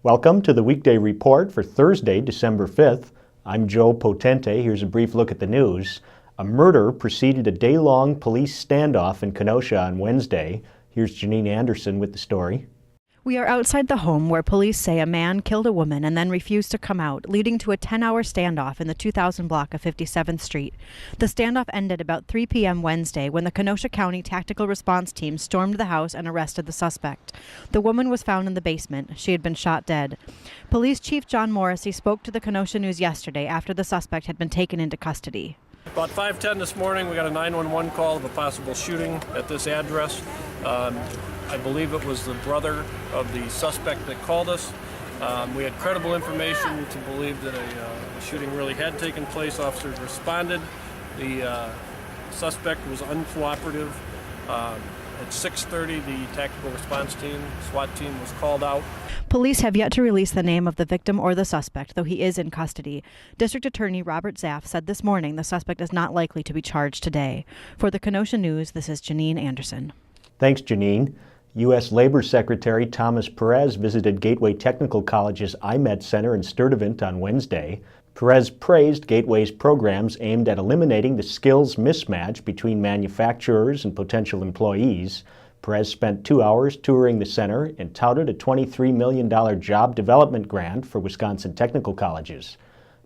Welcome to the Weekday Report for Thursday, December 5th. I'm Joe Potente. Here's a brief look at the news. A murder preceded a day-long police standoff in Kenosha on Wednesday. Here's Janine Anderson with the story. We are outside the home where police say a man killed a woman and then refused to come out, leading to a 10-hour standoff in the 2000 block of 57th Street. The standoff ended about 3 p.m. Wednesday when the Kenosha County Tactical Response Team stormed the house and arrested the suspect. The woman was found in the basement. She had been shot dead. Police Chief John Morrissey spoke to the Kenosha News yesterday after the suspect had been taken into custody. About 5:10 this morning, we got a 911 call of a possible shooting at this address. I believe it was the brother of the suspect that called us. We had credible information to believe that a shooting really had taken place. Officers responded. The suspect was uncooperative. At 6:30, the tactical response team, SWAT team, was called out. Police have yet to release the name of the victim or the suspect, though he is in custody. District Attorney Robert Zaff said this morning the suspect is not likely to be charged today. For the Kenosha News, this is Janine Anderson. Thanks, Janine. U.S. Labor Secretary Thomas Perez visited Gateway Technical College's iMet Center in Sturtevant on Wednesday. Perez praised Gateway's programs aimed at eliminating the skills mismatch between manufacturers and potential employees. Perez spent 2 hours touring the center and touted a $23 million job development grant for Wisconsin technical colleges.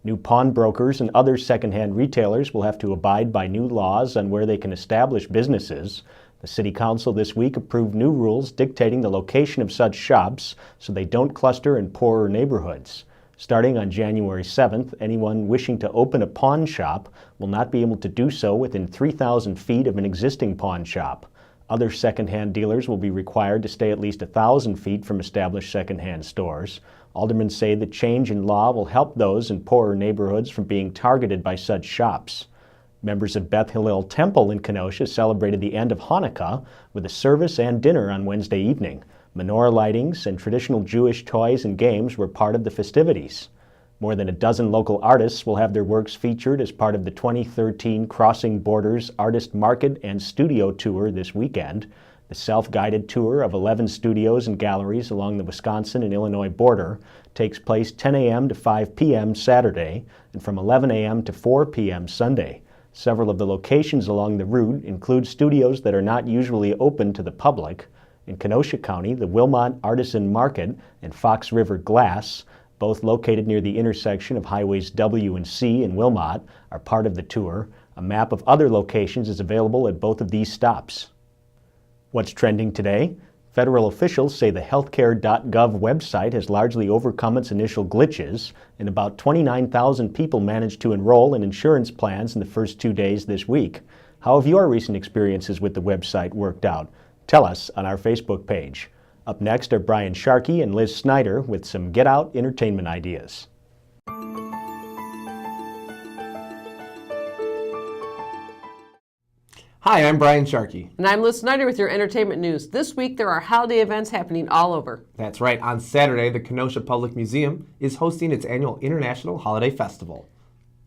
New pawnbrokers and other secondhand retailers will have to abide by new laws on where they can establish businesses. The City Council this week approved new rules dictating the location of such shops so they don't cluster in poorer neighborhoods. Starting on January 7th, anyone wishing to open a pawn shop will not be able to do so within 3,000 feet of an existing pawn shop. Other secondhand dealers will be required to stay at least 1,000 feet from established secondhand stores. Aldermen say the change in law will help those in poorer neighborhoods from being targeted by such shops. Members of Beth Hillel Temple in Kenosha celebrated the end of Hanukkah with a service and dinner on Wednesday evening. Menorah lightings and traditional Jewish toys and games were part of the festivities. More than a dozen local artists will have their works featured as part of the 2013 Crossing Borders Artist Market and Studio Tour this weekend. The self-guided tour of 11 studios and galleries along the Wisconsin and Illinois border takes place 10 a.m. to 5 p.m. Saturday and from 11 a.m. to 4 p.m. Sunday. Several of the locations along the route include studios that are not usually open to the public. In Kenosha County, the Wilmot Artisan Market and Fox River Glass, both located near the intersection of Highways W and C in Wilmot, are part of the tour. A map of other locations is available at both of these stops. What's trending today? Federal officials say the HEALTHCARE.GOV website has largely overcome its initial glitches, and about 29,000 people managed to enroll in insurance plans in the first 2 days this week. How have your recent experiences with the website worked out? Tell us on our Facebook page. Up next are Brian Sharkey and Liz Snyder with some Get Out entertainment ideas. Hi, I'm Brian Sharkey. And I'm Liz Snyder with your entertainment news. This week there are holiday events happening all over. That's right. On Saturday, the Kenosha Public Museum is hosting its annual International Holiday Festival.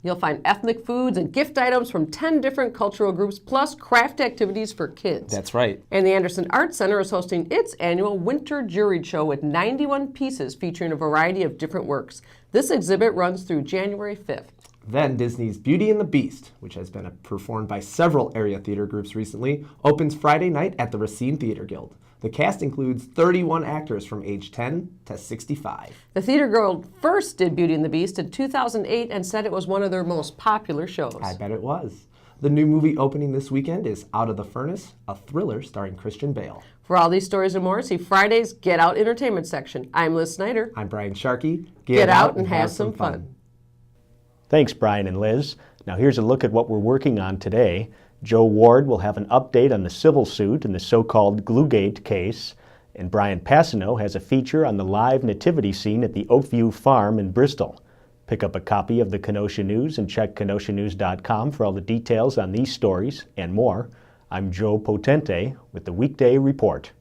You'll find ethnic foods and gift items from 10 different cultural groups, plus craft activities for kids. That's right. And the Anderson Arts Center is hosting its annual Winter Juried Show with 91 pieces featuring a variety of different works. This exhibit runs through January 5th. Then Disney's Beauty and the Beast, which has been performed by several area theater groups recently, opens Friday night at the Racine Theater Guild. The cast includes 31 actors from age 10 to 65. The Theater Guild first did Beauty and the Beast in 2008 and said it was one of their most popular shows. I bet it was. The new movie opening this weekend is Out of the Furnace, a thriller starring Christian Bale. For all these stories and more, see Friday's Get Out Entertainment section. I'm Liz Snyder. I'm Brian Sharkey. Get out and have some fun. Thanks, Brian and Liz. Now here's a look at what we're working on today. Joe Ward will have an update on the civil suit in the so-called Gluegate case, and Brian Passano has a feature on the live nativity scene at the Oakview Farm in Bristol. Pick up a copy of the Kenosha News and check kenoshanews.com for all the details on these stories and more. I'm Joe Potente with the Weekday Report.